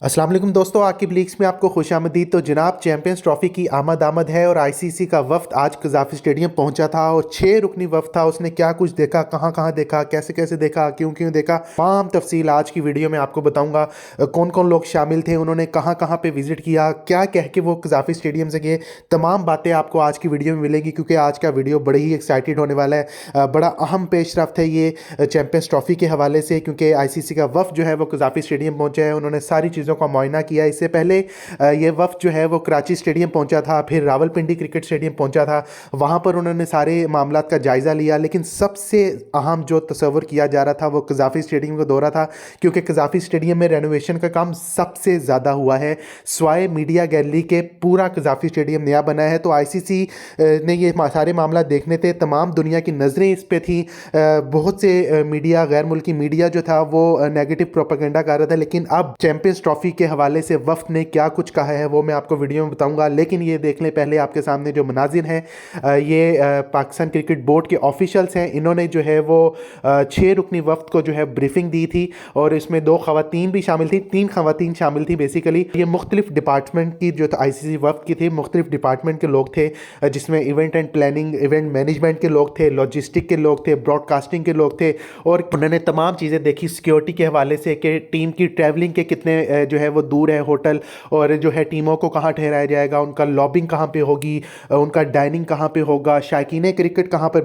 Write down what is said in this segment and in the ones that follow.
अस्सलाम वालेकुम दोस्तों, आकिब लीग्स में आपको खुशामदीद। तो जनाब चैंपियंस ट्रॉफी की आमद है और आईसीसी का वफ्द आज कज़ाफ़ी स्टेडियम पहुंचा था और 6 रुकनी वफ्द था। उसने क्या कुछ देखा, कहां कहां देखा, कैसे कैसे देखा, क्यों क्यों देखा, तमाम तफसील आज की वीडियो में आपको बताऊंगा। कौन कौन लोग शामिल थे, उन्होंने कहां कहां पे विजिट किया, क्या कह के वो कज़ाफ़ी स्टेडियम से गए, तमाम बातें आपको आज की वीडियो में मिलेंगी क्योंकि आज का वीडियो बड़े ही एक्साइटेड होने वाला है। बड़ा अहम पेशरफ्त है ये चैंपियंस ट्रॉफी के हवाले से, क्योंकि आईसीसी का वफ्द जो है वो कज़ाफ़ी स्टेडियम पहुंचा है। उन्होंने सारी चीज़ों का मुआयना किया। इससे पहले ये वफ्द जो है वो कराची स्टेडियम पहुंचा था, फिर रावलपिंडी क्रिकेट स्टेडियम पहुंचा था। वहाँ पर उन्होंने सारे मामलात का जायज़ा लिया, लेकिन सबसे अहम जो तस्वर किया जा रहा था वो कज़ाफ़ी स्टेडियम का दौरा था, क्योंकि कज़ाफ़ी स्टेडियम में रेनोवेशन का काम सबसे ज़्यादा हुआ है। स्वाय मीडिया गैलरी के पूरा कज़ाफ़ी स्टेडियम नया बना है। तो आईसीसी ने ये सारे मामला देखने थे, तमाम दुनिया की नज़रें इस पे थी। बहुत से मीडिया, गैर मुल्की मीडिया जो था वो नेगेटिव प्रोपेगेंडा कर रहा था, लेकिन अब चैंपियंस ट्रॉफी के हवाले से वफ्द ने क्या कुछ कहा है वो मैं आपको वीडियो में बताऊंगा। लेकिन ये देख लें पहले आपके सामने जो मनाजिर हैं, ये पाकिस्तान क्रिकेट बोर्ड के ऑफिशियल्स हैं। इन्होंने जो है वो 6 रुकनी वफ्द को जो है ब्रीफिंग दी थी और इसमें 2 खवातीन भी शामिल थी, 3 खवातीन शामिल थी। बेसिकली ये मुख्तलिफ डिपार्टमेंट की जो आईसीसी वफ्द की थी, मुख्तलिफ डिपार्टमेंट के लोग थे, जिसमें event and planning, event management के लोग थे, लॉजिस्टिक के लोग थे, ब्रॉडकास्टिंग के लोग थे। और उन्होंने तमाम चीज़ें देखी सिक्योरिटी के हवाले से कि टीम की ट्रैवलिंग के कितने जो है वो दूर है होटल, और जो है टीमों को कहाँ ठहराया जाएगा, उनका लॉबिंग कहाँ पे होगी, उनका डाइनिंग कहाँ पे होगा, शायकीन क्रिकेट कहाँ पर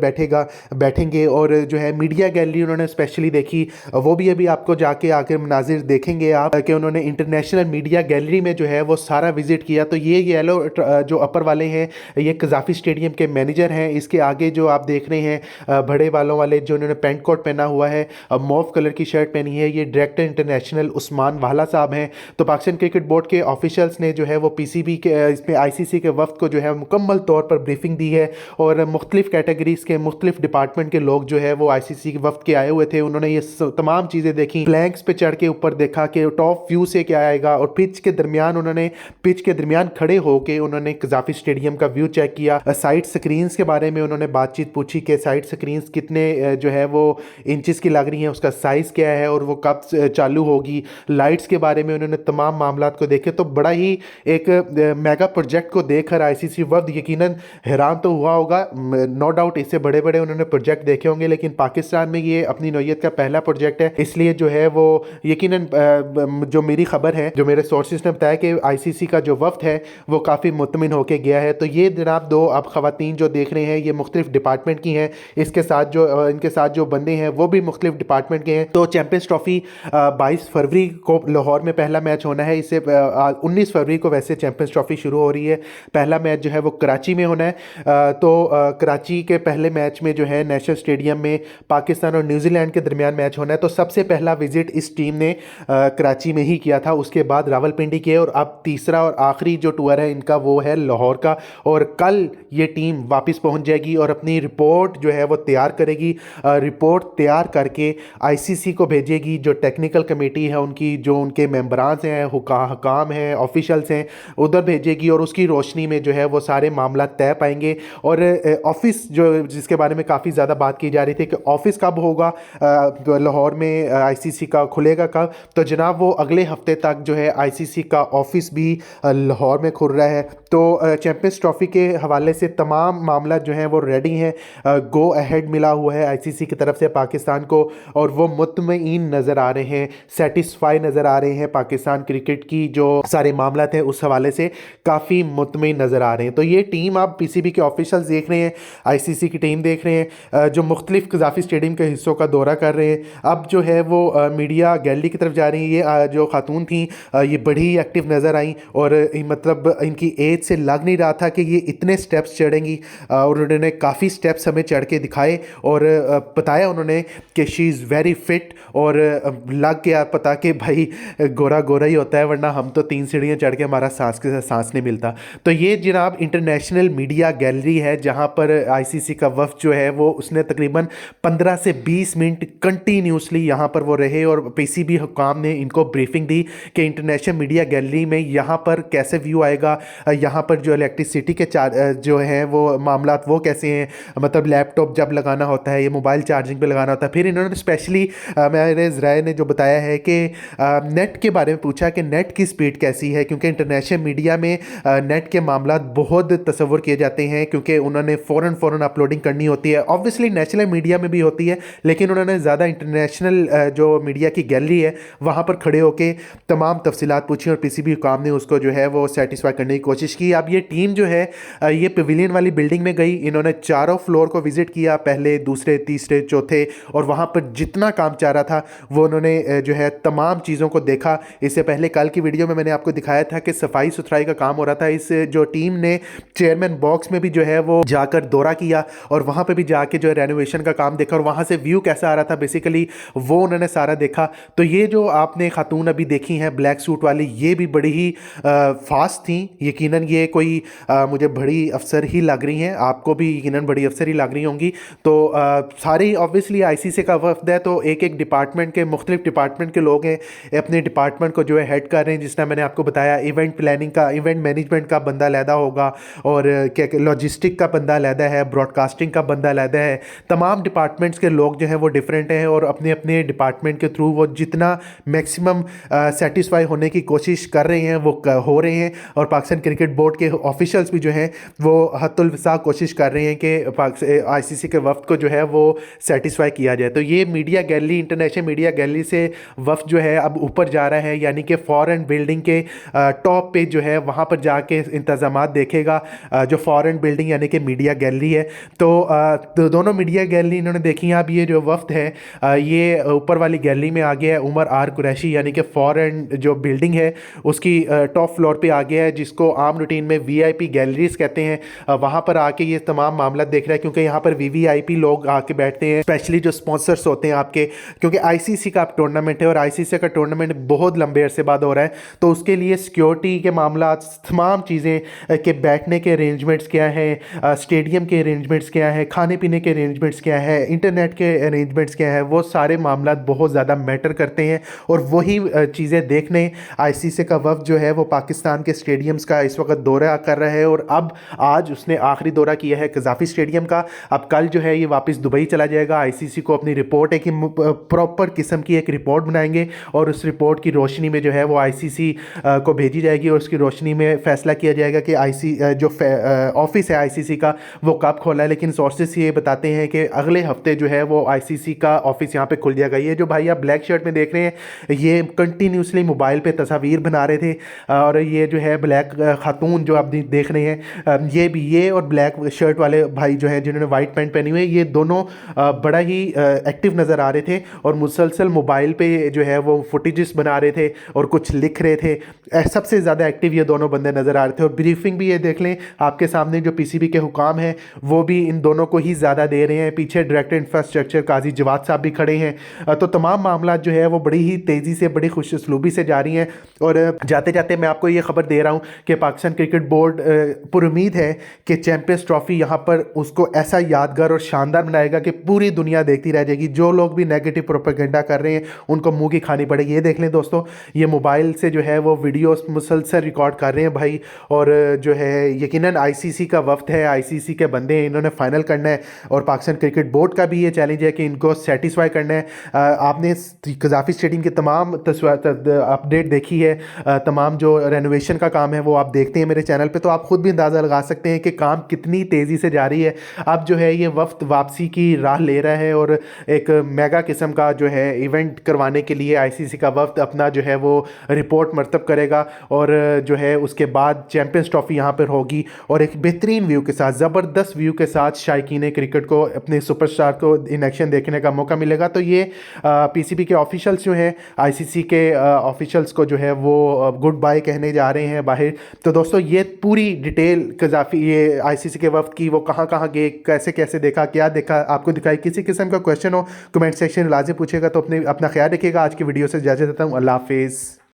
बैठेंगे, और जो है मीडिया गैलरी उन्होंने स्पेशली देखी। वो भी अभी आपको जाके आकर मनाजिर देखेंगे आप कि उन्होंने इंटरनेशनल मीडिया गैलरी में जो है वो सारा विजिट किया। तो ये येलो जो अपर वाले हैं ये कज़ाफ़ी स्टेडियम के मैनेजर हैं। इसके आगे जो आप देख रहे हैं बड़े बालों वाले, जो उन्होंने पेंट कोट पहना हुआ है, मॉव कलर की शर्ट पहनी है, ये डायरेक्टर इंटरनेशनल उस्मान वाला साहब हैं। तो पाकिस्तान क्रिकेट बोर्ड के ऑफिशियल्स ने जो है वो पीसीबी के इसमें आईसीसी के वफ्द को जो है मुकम्मल तौर पर ब्रीफिंग दी है और मुख्तलिफ कैटेगरीज के मुख्तलिफ डिपार्टमेंट के लोग जो है वो आईसीसी के वफ्द के आए हुए थे। उन्होंने ये तमाम चीज़ें देखी, फ्लैंक्स पे चढ़ के ऊपर देखा कि टॉप व्यू से क्या आएगा, और पिच के दरमियान खड़े होकर उन्होंने कज़ाफ़ी स्टेडियम का व्यू चेक किया। साइड स्क्रीन्स के बारे में उन्होंने बातचीत पूछी कि साइड स्क्रीन्स कितने जो है वो इंचेस की लग रही हैं, उसका साइज़ क्या है और वो कब चालू होगी। लाइट्स के बारे में उन्होंने तमाम मामलात को देखे। तो बड़ा ही एक मेगा प्रोजेक्ट को देखकर आईसीसी वफ्द यकीनन हैरान तो हुआ होगा। नो डाउट इससे बड़े बड़े उन्होंने प्रोजेक्ट देखे होंगे, लेकिन पाकिस्तान में ये अपनी नौयत का पहला प्रोजेक्ट है। इसलिए जो है वो यकीनन जो मेरी खबर है, जो मेरे सोर्सेज ने बताया कि आईसीसी का जो वफ्द है वो काफ़ी मुतमिन होकर गया है। तो ये जनाब 2 अब खवातीन जो देख रहे हैं ये मुख्तलिफ डिपार्टमेंट की हैं। इनके साथ जो बंदे हैं वो भी मुख्तलिफ डिपार्टमेंट के हैं। तो चैंपियंस ट्रॉफी 22 फरवरी को लाहौर में पहला मैच होना है। इससे 19 फरवरी को वैसे चैंपियंस ट्रॉफी शुरू हो रही है। पहला मैच जो है वो कराची में होना है। तो कराची के पहले मैच में जो है नेशनल स्टेडियम में पाकिस्तान और न्यूजीलैंड के दरमियान मैच होना है। तो सबसे पहला विजिट इस टीम ने कराची में ही किया था, उसके बाद रावलपिंडी के, और अब तीसरा और आखिरी जो टूर है इनका वो है लाहौर का। और कल ये टीम वापस पहुंच जाएगी और अपनी रिपोर्ट जो है वो तैयार करेगी। रिपोर्ट तैयार करके आईसीसी को भेजेगी। जो टेक्निकल कमेटी है उनकी, जो उनके मेंबरान हैं, हुकाम हैं, ऑफिशियल्स हैं, उधर भेजेगी और उसकी रोशनी में जो है वो सारे मामला तय पाएंगे। और ऑफिस जो जिसके बारे में काफ़ी ज़्यादा बात की जा रही थी कि ऑफिस कब होगा लाहौर में, आईसीसी का खुलेगा कब, तो जनाब वो अगले हफ्ते तक जो है आईसीसी का ऑफिस भी लाहौर में खुल रहा है। तो चैंपियंस ट्रॉफी के हवाले से तमाम मामला जो हैं वो रेडी हैं। गो अहेड मिला हुआ है आईसीसी की तरफ से पाकिस्तान को, और वो मुतमईन नज़र आ रहे हैं, सेटिस्फाई नज़र आ रहे हैं। पाकिस्तान क्रिकेट की जो सारे मामला थे उस हवाले से काफ़ी मुतमईन नज़र आ रहे हैं। तो ये टीम आप पीसीबी के ऑफिशियल्स देख रहे हैं, आईसीसी की टीम देख रहे हैं, जो मुख्तलिफ कज़ाफ़ी स्टेडियम के हिस्सों का दौरा कर रहे हैं। अब जो है वो मीडिया गैलरी की तरफ जा रही है। ये जो खातून थी ये बड़ी एक्टिव नज़र आई, और मतलब इनकी एज से लग नहीं रहा था कि ये इतने स्टेप्स चढ़ेंगी, और उन्होंने काफ़ी स्टेप्स हमें चढ़ के दिखाए और बताया उन्होंने कि शी इज़ वेरी फिट। और लग गया पता कि भाई गोरा गोरा ही होता है, वरना हम तो 3 सीढ़ियाँ चढ़ के हमारा सांस के साथ सांस नहीं मिलता। तो ये जनाब इंटरनेशनल मीडिया गैलरी है जहाँ पर आईसीसी का वफ्द जो है वो उसने तकरीबन 15 से 20 मिनट कंटिन्यूसली यहाँ पर वो रहे, और पीसीबी हुकाम ने इनको ब्रीफिंग दी कि इंटरनेशनल मीडिया गैलरी में यहाँ पर कैसे व्यू आएगा, यहाँ पर जो इलेक्ट्रिसिटी के जो हैं वो मामलात वो कैसे हैं, मतलब लैपटॉप जब लगाना होता है, ये मोबाइल चार्जिंग पे लगाना होता है। फिर इन्होंने स्पेशली मेरे ज़राए ने जो बताया है कि नेट के बारे बारे में पूछा कि नेट की स्पीड कैसी है, क्योंकि इंटरनेशनल मीडिया में नेट के मामला बहुत तस्वुर किए जाते हैं, क्योंकि उन्होंने फ़ौरन अपलोडिंग करनी होती है। ऑब्वियसली नेशनल मीडिया में भी होती है, लेकिन उन्होंने ज़्यादा इंटरनेशनल जो मीडिया की गैलरी है वहाँ पर खड़े होकर तमाम तफसीलात पूछी और पीसीबी हुकाम ने उसको जो है वो सेटिस्फाई करने की कोशिश की। अब ये टीम जो है ये पवेलियन वाली बिल्डिंग में गई, इन्होंने चारों फ्लोर को विजिट किया, पहले, दूसरे, तीसरे, चौथे, और वहाँ पर जितना काम चाह रहा था वो उन्होंने जो है तमाम चीज़ों को देखा। इससे पहले कल की वीडियो में मैंने आपको दिखाया था कि सफाई सुथराई का काम हो रहा था। इस जो टीम ने चेयरमैन बॉक्स में भी जो है वो जाकर दौरा किया और वहाँ पर भी जाके जो है रेनोवेशन का काम देखा और वहाँ से व्यू कैसा आ रहा था बेसिकली वो उन्होंने सारा देखा। तो ये जो आपने खातून अभी देखी हैं ब्लैक सूट वाली, ये भी बड़ी ही फास्ट थी। यकीनन ये कोई मुझे बड़ी अफसर ही लग रही हैं, आपको भी यकीनन बड़ी अफसर ही लग रही होंगी। तो सारी ऑब्वियसली आईसीसी का वफ्द है, तो एक एक डिपार्टमेंट के, मुख्तलिफ डिपार्टमेंट के लोग हैं, अपने डिपार्टमेंट को जो है हेड कर रहे हैं। जिस तरह मैंने आपको बताया इवेंट प्लानिंग का, इवेंट मैनेजमेंट का बंदा अलहदा होगा, और क्या लॉजिस्टिक का बंदा अलहदा है, ब्रॉडकास्टिंग का बंदा अलहदा है। तमाम डिपार्टमेंट्स के लोग जो हैं वो डिफरेंट हैं और अपने अपने डिपार्टमेंट के थ्रू वो जितना मैक्सिमम सेटिस्फाई होने की कोशिश कर रहे हैं वो हो रहे हैं। और पाकिस्तान क्रिकेट बोर्ड के ऑफिशियल्स भी जो हैं वो हद्दुल वसा कोशिश कर रहे हैं कि आईसीसी के वफ्द को जो है वो सेटिस्फाई किया जाए। तो ये media gallery, international media gallery से वफ्द जो है अब ऊपर जा रहा है, यानी कि फॉरेन बिल्डिंग के टॉप पे जो है वहाँ पर जाके इंतजामात देखेगा, जो फॉरेन बिल्डिंग यानी कि मीडिया गैलरी है। तो दोनों मीडिया गैलरी इन्होंने देखी। अब ये जो वफ्द है ये ऊपर वाली गैलरी में आ गया है, उमर आर कुरैशी यानी कि फॉरेन जो बिल्डिंग है उसकी टॉप फ्लोर पे आ गया है, जिसको आम रूटीन में वीआईपी गैलरीज कहते हैं। वहाँ पर आके ये तमाम मामला देख रहा है, क्योंकि यहाँ पर वीवीआईपी लोग आके बैठते हैं, स्पेशली जो स्पॉन्सर्स होते हैं आपके, क्योंकि आईसीसी का टूर्नामेंट है और आईसीसी का टूर्नामेंट बहुत लंबे अरसे बाद हो रहा है। तो उसके लिए सिक्योरिटी के मामला, तमाम चीज़ें के बैठने के अरेंजमेंट्स क्या हैं, स्टेडियम के अरेंजमेंट्स क्या है, खाने पीने के अरेंजमेंट्स क्या है, इंटरनेट के अरेंजमेंट्स क्या है, वो सारे मामला बहुत ज़्यादा मैटर करते हैं। और वही चीज़ें देखने आईसीसी का वफ्द जो है वो पाकिस्तान के स्टेडियम्स का इस वक्त दौरा कर रहा है। और अब आज उसने आखिरी दौरा किया है कज़ाफ़ी स्टेडियम का। अब कल जो है ये वापस दुबई चला जाएगा। आईसीसी को अपनी रिपोर्ट है कि प्रॉपर किस्म की एक रिपोर्ट बनाएंगे और उस रिपोर्ट की रोशनी में जो है वो आईसीसी को भेजी जाएगी और उसकी रोशनी में फैसला किया जाएगा कि जो ऑफिस है आईसीसी का वो कब खोला है। लेकिन सोर्सेस ये बताते हैं कि अगले हफ्ते जो है वो आईसीसी का ऑफिस यहाँ पे खुल जाएगा। ये जो भाई आप ब्लैक शर्ट में देख रहे हैं ये कंटिन्यूसली मोबाइल पे तस्वीर बना रहे थे, और ये जो है ब्लैक खातून जो आप देख रहे हैं ये और ब्लैक शर्ट वाले भाई जो है जिन्होंने वाइट पैंट पहनी हुई है, ये दोनों बड़ा ही एक्टिव नज़र आ रहे थे और मुसलसल मोबाइल पे जो है वो फुटेजेस बना रहे थे और कुछ लिख रहे थे। सबसे ज़्यादा एक्टिव ये दोनों बंदे नज़र आ रहे थे। और ब्रीफिंग भी ये देख लें आपके सामने, जो पीसीबी के हुकाम हैं वो भी इन दोनों को ही ज़्यादा दे रहे हैं। पीछे डायरेक्टर इंफ्रास्ट्रक्चर काजी जवाद साहब भी खड़े हैं। तो तमाम मामला जो है वो बड़ी ही तेज़ी से, बड़ी खुश उसलूबी से जा रही हैं। और जाते जाते मैं आपको ये खबर दे रहा हूँ कि पाकिस्तान क्रिकेट बोर्ड पुरुमीद है कि चैंपियंस ट्रॉफी यहाँ पर उसको ऐसा यादगार और शानदार बनाएगा कि पूरी दुनिया देखती रह जाएगी। जो लोग भी नेगेटिव प्रोपेगेंडा कर रहे हैं उनको मुंह की खानी पड़ेगी। ये देख लें दोस्तों, ये मोबाइल से जो है वो वीडियोस मुसलसल रिकॉर्ड कर रहे हैं भाई। और जो है यकीनन आईसीसी का वफ्द है, आईसीसी के बंदे हैं, इन्होंने फाइनल करना है। और पाकिस्तान क्रिकेट बोर्ड का भी ये चैलेंज है कि इनको सेटिस्फाई करना है। आपने कज़ाफ़ी स्टेडियम के तमाम अपडेट देखी है, तमाम जो रेनोवेशन का काम है वो आप देखते हैं मेरे चैनल पे, तो आप खुद भी अंदाज़ा लगा सकते हैं कि काम कितनी तेज़ी से जारी है। अब जो है ये वफ्द वापसी की राह ले रहा है और एक मेगा किस्म का जो है इवेंट करवाने के लिए आईसीसी का वफ्द अपना जो है वो रिपोर्ट मरतब करेगा। और जो है उसके बाद चैंपियंस ट्रॉफी यहाँ पर होगी और एक बेहतरीन व्यू के साथ, ज़बरदस्त व्यू के साथ शायकीन क्रिकेट को अपने सुपरस्टार को इन एक्शन देखने का मौका मिलेगा। तो ये पीसीबी के ऑफिशियल्स जो हैं, आईसीसी के ऑफिशियल्स को जो है वो गुड बाय कहने जा रहे हैं बाहर। तो दोस्तों ये पूरी डिटेल कज़ाफ़ी, ये आईसीसी के वफ्द की, वो कहाँ कहाँ गए, कैसे कैसे देखा, क्या देखा, आपको दिखाई। किसी किस्म का क्वेश्चन हो कमेंट सेक्शन में लाज़िम पूछेगा। तो अपना ख्याल रखिएगा। आज की वीडियो से इजाज़त देता हूँ। अल्लाह हाफ़िज़।